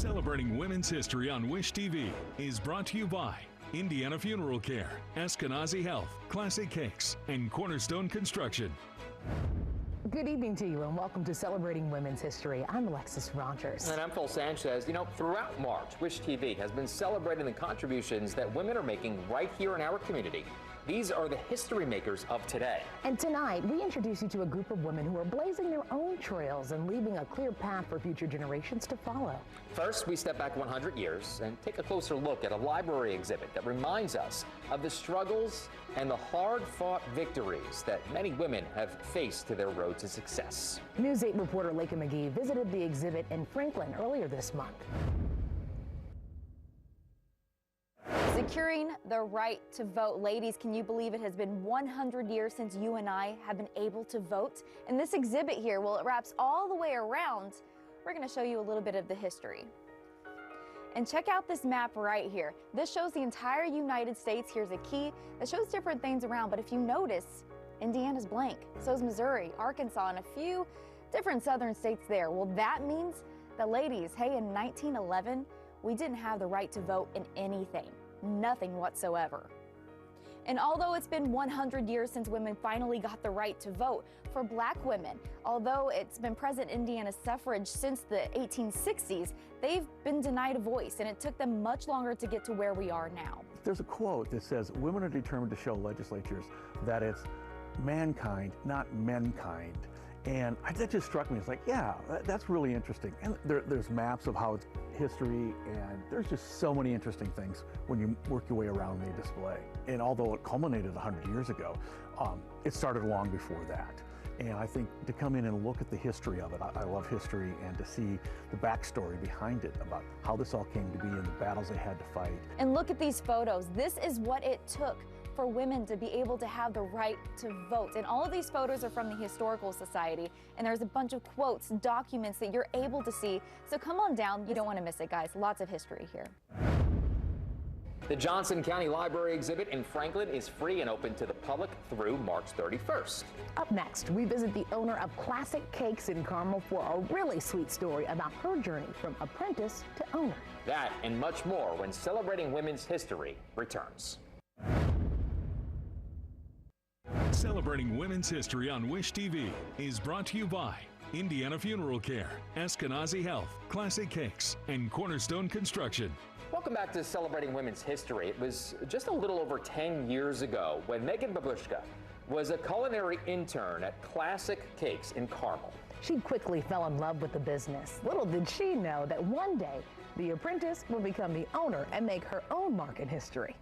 Celebrating Women's History on Wish TV is brought to you by Indiana Funeral Care, Eskenazi Health, Classic Cakes, and Cornerstone Construction. Good evening to you and welcome to Celebrating Women's History. I'm Alexis Rogers. And I'm Phil Sanchez. You know, throughout March, Wish TV has been celebrating the contributions that women are making right here in our community. These are the history makers of today. And tonight, we introduce you to a group of women who are blazing their own trails and leaving a clear path for future generations to follow. First, we step back 100 years and take a closer look at a library exhibit that reminds us of the struggles and the hard-fought victories that many women have faced to their road to success. News 8 reporter Laika McGee visited the exhibit in Franklin earlier this month. Securing the right to vote. Ladies, can you believe it has been 100 years since you and I have been able to vote? And this exhibit here, well, it wraps all the way around. We're going to show you a little bit of the history. And check out this map right here. This shows the entire United States. Here's a key that shows different things around, but if you notice, Indiana's blank. So is Missouri, Arkansas, and a few different southern states there. Well, that means that, ladies, hey, in 1911, we didn't have the right to vote in anything. Nothing whatsoever. And although it's been 100 years since women finally got the right to vote, for black women, although it's been present in Indiana's suffrage since the 1860s, they've been denied a voice, and it took them much longer to get to where we are now. There's a quote that says, "Women are determined to show legislatures that it's mankind, not menkind." And that just struck me. It's like, yeah, that's really interesting. And there's maps of how it's history, and there's just so many interesting things when you work your way around the display. And although it culminated 100 years ago, it started long before that. And I think to come in and look at the history of it, I love history, and to see the backstory behind it about how this all came to be and the battles they had to fight. And look at these photos. This is what it took for women to be able to have the right to vote. And all of these photos are from the Historical Society, and there's a bunch of quotes, documents that you're able to see. So come on down, you don't want to miss it, guys. Lots of history here. The Johnson County Library exhibit in Franklin is free and open to the public through March 31st. Up next, we visit the owner of Classic Cakes in Carmel for a really sweet story about her journey from apprentice to owner. That and much more when Celebrating Women's History returns. Celebrating Women's History on Wish TV is brought to you by Indiana Funeral Care, Eskenazi Health, Classic Cakes, and Cornerstone Construction. Welcome back to Celebrating Women's History. It was just a little over 10 years ago when Megan Babushka was a culinary intern at Classic Cakes in Carmel. She quickly fell in love with the business. Little did she know that one day the apprentice would become the owner and make her own mark in history.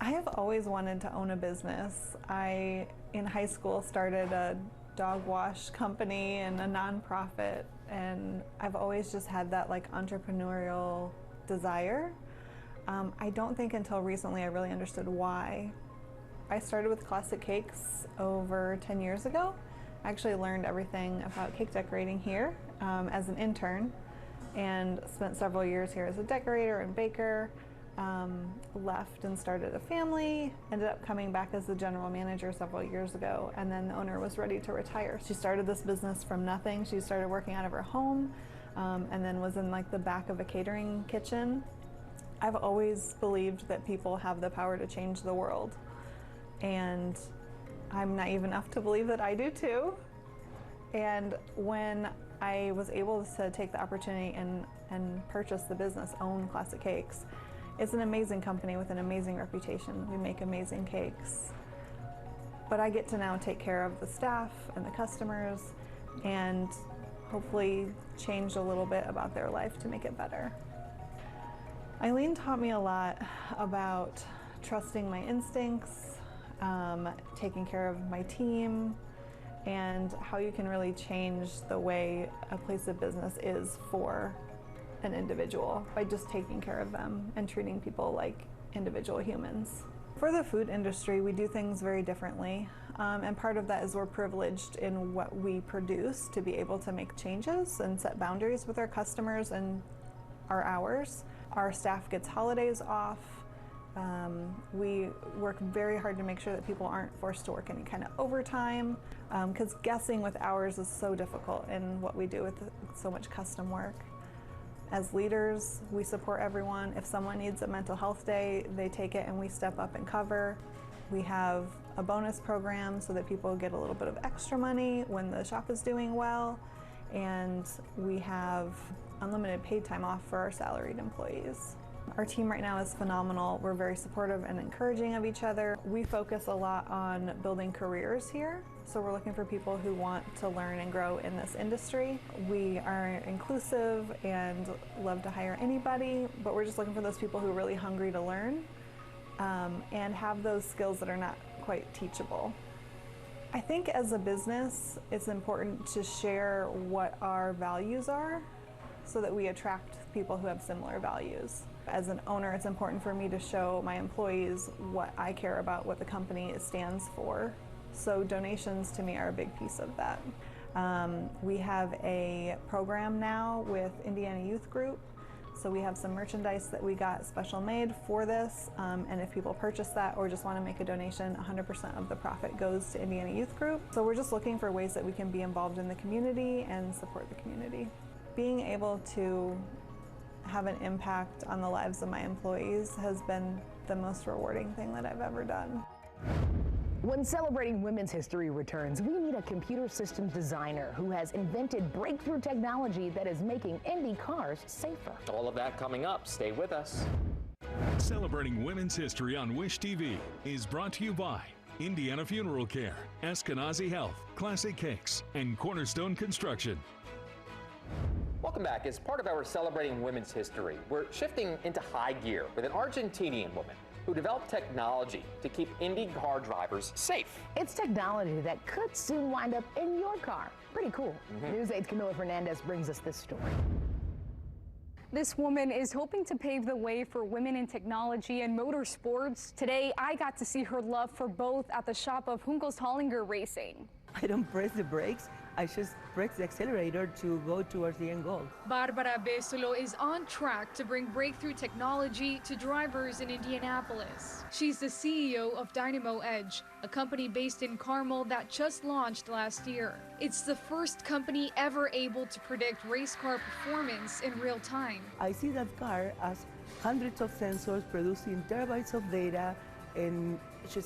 I have always wanted to own a business. I, in high school, started a dog wash company and a nonprofit, and I've always just had that entrepreneurial desire. I don't think until recently I really understood why. I started with Classic Cakes over 10 years ago. I actually learned everything about cake decorating here as an intern, and spent several years here as a decorator and baker. Left and started a family, ended up coming back as the general manager several years ago, and then the owner was ready to retire. She started this business from nothing. She started working out of her home, and then was in the back of a catering kitchen. I've always believed that people have the power to change the world, and I'm naive enough to believe that I do too. And when I was able to take the opportunity and purchase the business, own Classic Cakes, it's an amazing company with an amazing reputation. We make amazing cakes. But I get to now take care of the staff and the customers and hopefully change a little bit about their life to make it better. Eileen taught me a lot about trusting my instincts, taking care of my team, and how you can really change the way a place of business is for an individual by just taking care of them and treating people like individual humans. For the food industry, we do things very differently, and part of that is we're privileged in what we produce to be able to make changes and set boundaries with our customers and our hours. Our staff gets holidays off. We work very hard to make sure that people aren't forced to work any kind of overtime. because guessing with hours is so difficult in what we do with so much custom work. As leaders, we support everyone. If someone needs a mental health day, they take it and we step up and cover. We have a bonus program so that people get a little bit of extra money when the shop is doing well. And we have unlimited paid time off for our salaried employees. Our team right now is phenomenal. We're very supportive and encouraging of each other. We focus a lot on building careers here. So we're looking for people who want to learn and grow in this industry. We are inclusive and love to hire anybody, but we're just looking for those people who are really hungry to learn and have those skills that are not quite teachable. I think as a business, it's important to share what our values are so that we attract people who have similar values. As an owner, it's important for me to show my employees what I care about, what the company stands for. So donations to me are a big piece of that. We have a program now with Indiana Youth Group. So we have some merchandise that we got special made for this. And if people purchase that or just want to make a donation, 100% of the profit goes to Indiana Youth Group. So we're just looking for ways that we can be involved in the community and support the community. Being able to have an impact on the lives of my employees has been the most rewarding thing that I've ever done. When Celebrating Women's History returns, we meet a computer systems designer who has invented breakthrough technology that is making Indy cars safer. All of that coming up. Stay with us. Celebrating Women's History on Wish TV is brought to you by Indiana Funeral Care, Eskenazi Health, Classic Cakes, and Cornerstone Construction. Welcome back. As part of our Celebrating Women's History, we're shifting into high gear with an Argentinian woman who developed technology to keep Indy car drivers safe. It's technology that could soon wind up in your car. Pretty cool. News 8's Camila Fernandez brings us this story. This woman is hoping to pave the way for women in technology and motorsports. Today, I got to see her love for both at the shop of Juncos Hollinger Racing. I don't press the brakes, I just press the accelerator to go towards the end goal. Barbara Besolo is on track to bring breakthrough technology to drivers in Indianapolis. She's the CEO of Dynamo Edge, a company based in Carmel that just launched last year. It's the first company ever able to predict race car performance in real time. I see that car as hundreds of sensors producing terabytes of data, and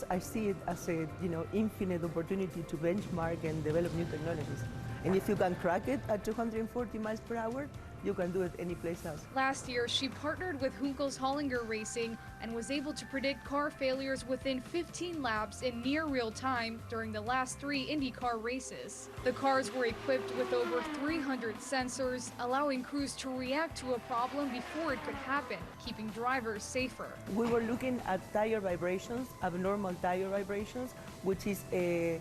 I see it as a infinite opportunity to benchmark and develop new technologies. And if you can crack it at 240 miles per hour, you can do it any place else. Last year, she partnered with Juncos Hollinger Racing and was able to predict car failures within 15 laps in near real time during the last 3 IndyCar races. The cars were equipped with over 300 sensors, allowing crews to react to a problem before it could happen, keeping drivers safer. We were looking at tire vibrations, abnormal tire vibrations, which is a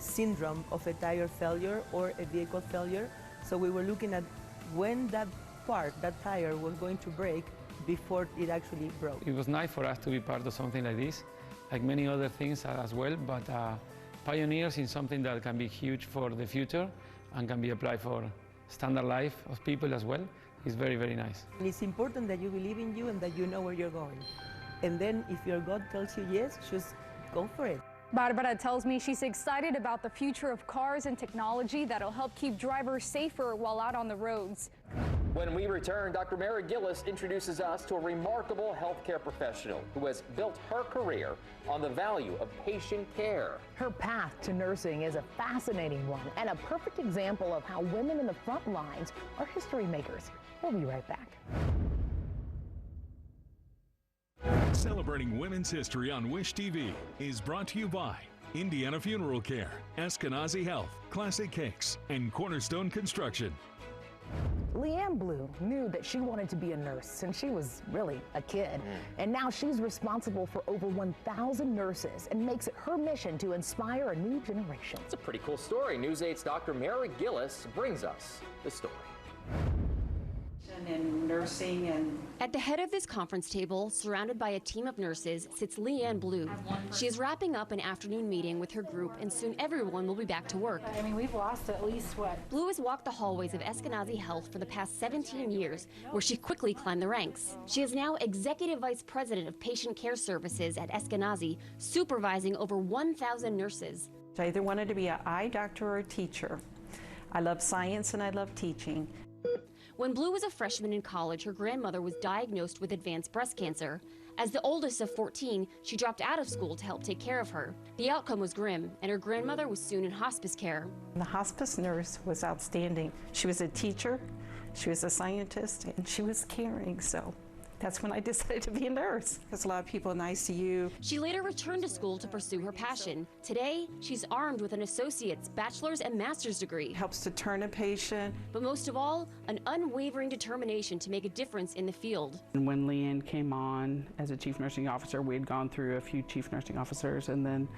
syndrome of a tire failure or a vehicle failure. So we were looking at when that tire was going to break before it actually broke. It was nice for us to be part of something like this, like many other things as well, but pioneers in something that can be huge for the future and can be applied for standard life of people as well is very, very nice. And it's important that you believe in you and that you know where you're going. And then if your gut tells you yes, just go for it. Barbara tells me she's excited about the future of cars and technology that'll help keep drivers safer while out on the roads. When we return, Dr. Maggie Lewis introduces us to a remarkable healthcare professional who has built her career on the value of patient care. Her path to nursing is a fascinating one and a perfect example of how women in the front lines are history makers. We'll be right back. Celebrating Women's History on Wish TV is brought to you by Indiana Funeral Care, Eskenazi Health, Classic Cakes, and Cornerstone Construction. Leanne Blue knew that she wanted to be a nurse since she was really a kid. And now she's responsible for over 1,000 nurses and makes it her mission to inspire a new generation. It's a pretty cool story. News 8's Dr. Maggie Lewis brings us the story. And nursing and at the head of this conference table, surrounded by a team of nurses, sits Leanne Blue. She is wrapping up an afternoon meeting with her group, and soon everyone will be back to work. I mean, we've lost at least what? Blue has walked the hallways of Eskenazi Health for the past 17 years, where she quickly climbed the ranks. She is now Executive Vice President of Patient Care Services at Eskenazi, supervising over 1,000 nurses. I either wanted to be an eye doctor or a teacher. I love science and I love teaching. When Blue was a freshman in college, her grandmother was diagnosed with advanced breast cancer. As the oldest of 14, she dropped out of school to help take care of her. The outcome was grim, and her grandmother was soon in hospice care. The hospice nurse was outstanding. She was a teacher, she was a scientist, and she was caring, so that's when I decided to be a nurse. There's a lot of people in ICU. She later returned to school to pursue her passion. Today, she's armed with an associate's, bachelor's, and master's degree. Helps to turn a patient. But most of all, an unwavering determination to make a difference in the field. And when Leanne came on as a chief nursing officer, we had gone through a few chief nursing officers, and then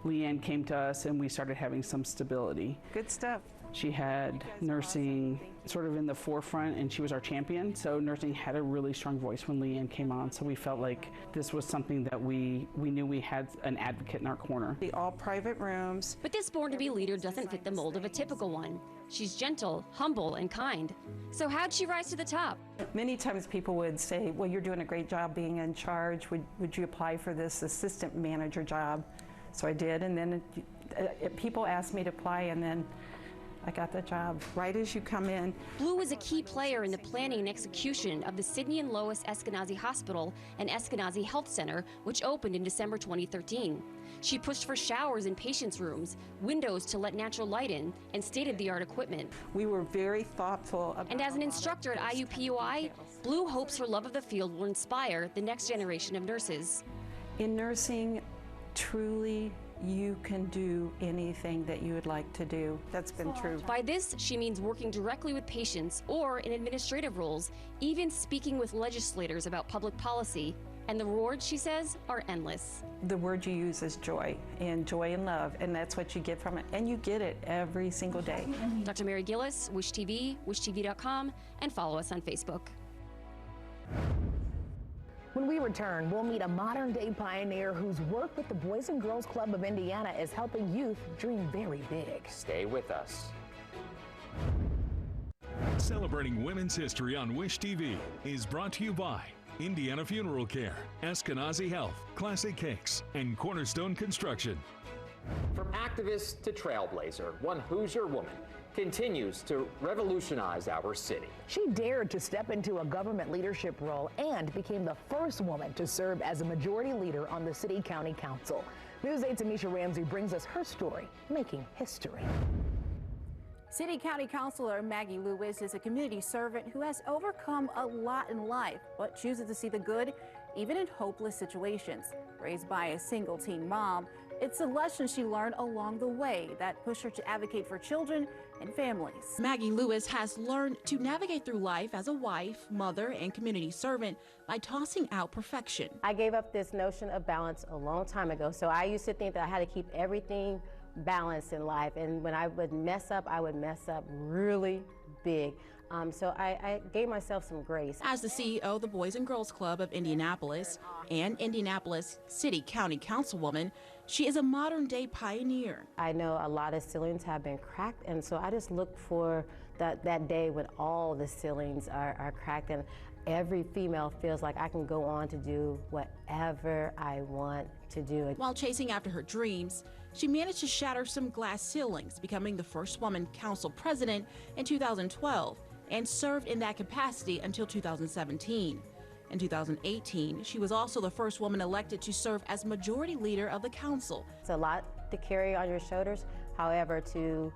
Leanne came to us and we started having some stability. Good stuff. She had nursing sort of in the forefront, and she was our champion. So nursing had a really strong voice when Leanne came on. So we felt like this was something that we knew we had an advocate in our corner. The all private rooms. But this born-to-be leader doesn't fit the mold of a typical one. She's gentle, humble, and kind. So how'd she rise to the top? Many times people would say, well, you're doing a great job being in charge. Would you apply for this assistant manager job? So I did, and then people asked me to apply, and then I got the job right as you come in. Blue was a key player in the planning and execution of the Sidney and Lois Eskenazi Hospital and Eskenazi Health Center, which opened in December 2013. She pushed for showers in patients' rooms, windows to let natural light in, and state-of-the-art equipment. We were very thoughtful about. And as an instructor at IUPUI, Blue hopes her love of the field will inspire the next generation of nurses. In nursing, truly, you can do anything that you would like to do. That's been true. By this, she means working directly with patients or in administrative roles, even speaking with legislators about public policy. And the rewards, she says, are endless. The word you use is joy and love, and that's what you get from it. And you get it every single day. Dr. Maggie Lewis, Wish TV, wishtv.com, and follow us on Facebook. When we return, we'll meet a modern-day pioneer whose work with the Boys and Girls Club of Indiana is helping youth dream very big. Stay with us. Celebrating Women's History on Wish TV is brought to you by Indiana Funeral Care, Eskenazi Health, Classic Cakes, and Cornerstone Construction. From activist to trailblazer, one Hoosier woman continues to revolutionize our city. She dared to step into a government leadership role and became the first woman to serve as a majority leader on the City County Council. News 8's Amisha Ramsey brings us her story, making history. City County Councilor Maggie Lewis is a community servant who has overcome a lot in life, but chooses to see the good even in hopeless situations. Raised by a single-teen mom, it's a lesson she learned along the way that pushed her to advocate for children and families. Maggie Lewis has learned to navigate through life as a wife, mother, and community servant by tossing out perfection. I gave up this notion of balance a long time ago, so I used to think that I had to keep everything balanced in life, and when I would mess up really big. So I gave myself some grace. As the CEO of the Boys and Girls Club of Indianapolis and Indianapolis City County Councilwoman, she is a modern-day pioneer. I know a lot of ceilings have been cracked, and so I just look for that day when all the ceilings are cracked and every female feels like I can go on to do whatever I want to do. While chasing after her dreams, she managed to shatter some glass ceilings, becoming the first woman council president in 2012 and served in that capacity until 2017. In 2018, she was also the first woman elected to serve as majority leader of the council. It's a lot to carry on your shoulders. However, to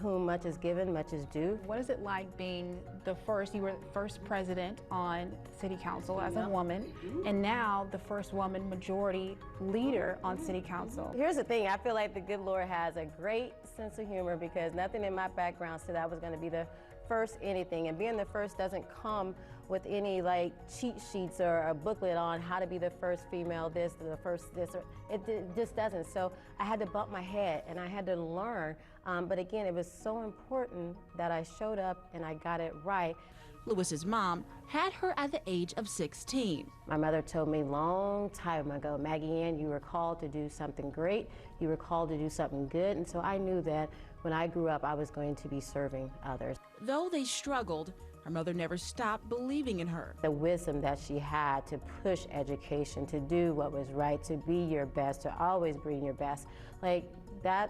whom much is given, much is due. What is it like being you were the first president on City Council as a woman, and now the first woman majority leader on City Council? Here's the thing, I feel like the good Lord has a great sense of humor because nothing in my background said I was going to be the first anything, and being the first doesn't come with any like cheat sheets or a booklet on how to be the first female this, the first this, or it just doesn't. So I had to bump my head and I had to learn, but again, it was so important that I showed up and I got it right. Lewis's mom had her at the age of 16. My mother told me long time ago, Maggie Ann, you were called to do something great, you were called to do something good, and so I knew that when I grew up I was going to be serving others. Though they struggled, her mother never stopped believing in her. The wisdom that she had to push education, to do what was right, to be your best, to always bring your best. Like, that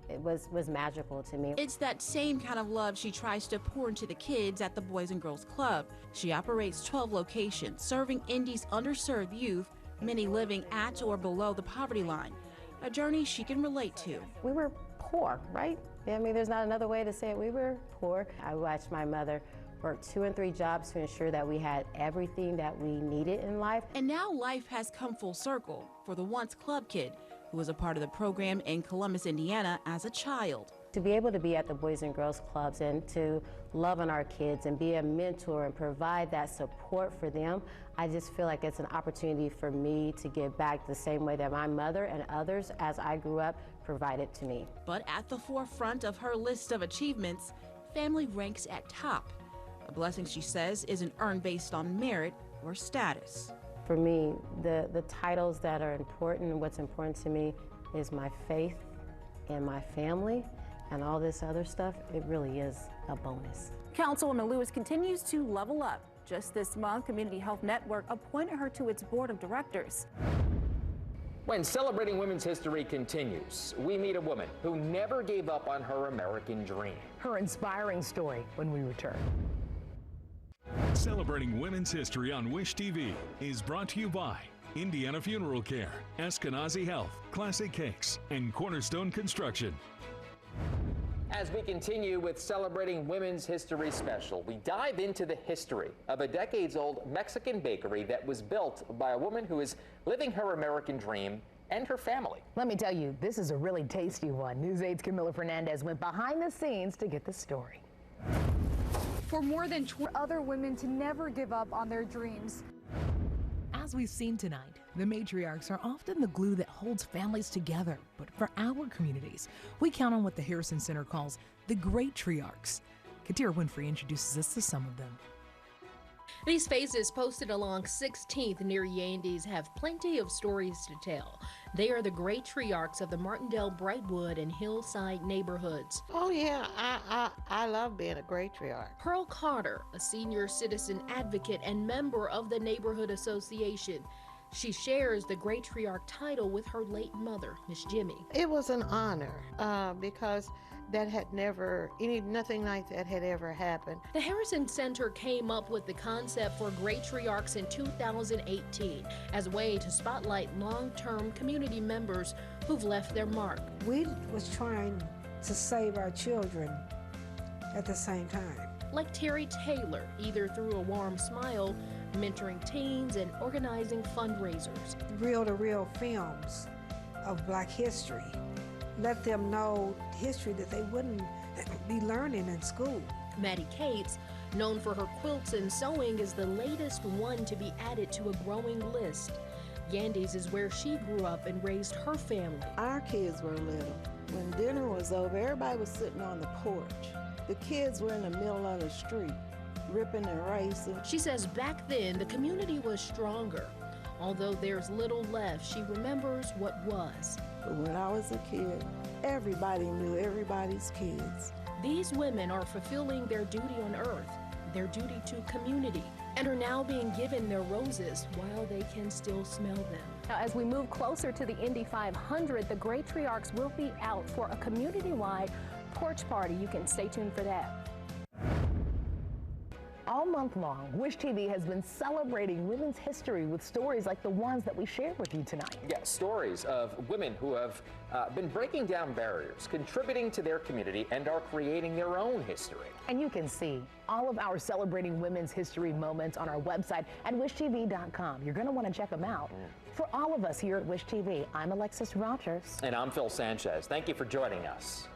it was magical to me. It's that same kind of love she tries to pour into the kids at the Boys and Girls Club. She operates 12 locations, serving Indy's underserved youth, many living at or below the poverty line, a journey she can relate to. We were poor, right? I mean, there's not another way to say it. We were poor. I watched my mother work 2 and 3 jobs to ensure that we had everything that we needed in life. And now life has come full circle for the once club kid who was a part of the program in Columbus, Indiana as a child. To be able to be at the Boys and Girls Clubs and to love on our kids and be a mentor and provide that support for them, I just feel like it's an opportunity for me to give back the same way that my mother and others as I grew up provided to me. But at the forefront of her list of achievements, family ranks at top. A blessing, she says, isn't earned based on merit or status. For me, the titles that are important and what's important to me is my faith and my family, and all this other stuff, it really is a bonus. Councilwoman Lewis continues to level up. Just this month, Community Health Network appointed her to its board of directors. When Celebrating Women's History continues, we meet a woman who never gave up on her American dream. Her inspiring story when we return. Celebrating Women's History on Wish TV is brought to you by Indiana Funeral Care, Eskenazi Health, Classic Cakes, and Cornerstone Construction. As we continue with Celebrating Women's History Special, we dive into the history of a decades-old Mexican bakery that was built by a woman who is living her American dream and her family. Let me tell you, this is a really tasty one. News 8's Camila Fernandez went behind the scenes to get the story. For more than 20 other women to never give up on their dreams. As we've seen tonight, the matriarchs are often the glue that holds families together. But for our communities, we count on what the Harrison Center calls the Great Triarchs. Katira Winfrey introduces us to some of them. These faces posted along 16th near Yandy's have plenty of stories to tell. They are the Great Triarchs of the Martindale, Brightwood, and Hillside neighborhoods. Oh yeah, I love being a Great Triarch. Pearl Carter, a senior citizen advocate and member of the neighborhood association. She shares the Great Triarch title with her late mother, Miss Jimmy. It was an honor because that had nothing like that had ever happened. The Harrison Center came up with the concept for Great Triarchs in 2018 as a way to spotlight long-term community members who've left their mark. We was trying to save our children at the same time. Like Terry Taylor, either through a warm smile, mentoring teens, and organizing fundraisers. Reel-to-reel films of Black history. Let them know history that they wouldn't be learning in school. Maddie Cates, known for her quilts and sewing, is the latest one to be added to a growing list. Yandy's is where she grew up and raised her family. Our kids were little. When dinner was over, everybody was sitting on the porch. The kids were in the middle of the street, ripping and racing. She says back then the community was stronger. Although there's little left, she remembers what was. But when I was a kid, everybody knew everybody's kids. These women are fulfilling their duty on earth, their duty to community, and are now being given their roses while they can still smell them. Now, as we move closer to the Indy 500, the Great Triarchs will be out for a community-wide porch party. You can stay tuned for that. All month long, Wish TV has been celebrating women's history with stories like the ones that we shared with you tonight. Yeah, stories of women who have been breaking down barriers, contributing to their community, and are creating their own history. And you can see all of our Celebrating Women's History moments on our website at wishtv.com. You're going to want to check them out. For all of us here at Wish TV, I'm Alexis Rogers. And I'm Phil Sanchez. Thank you for joining us.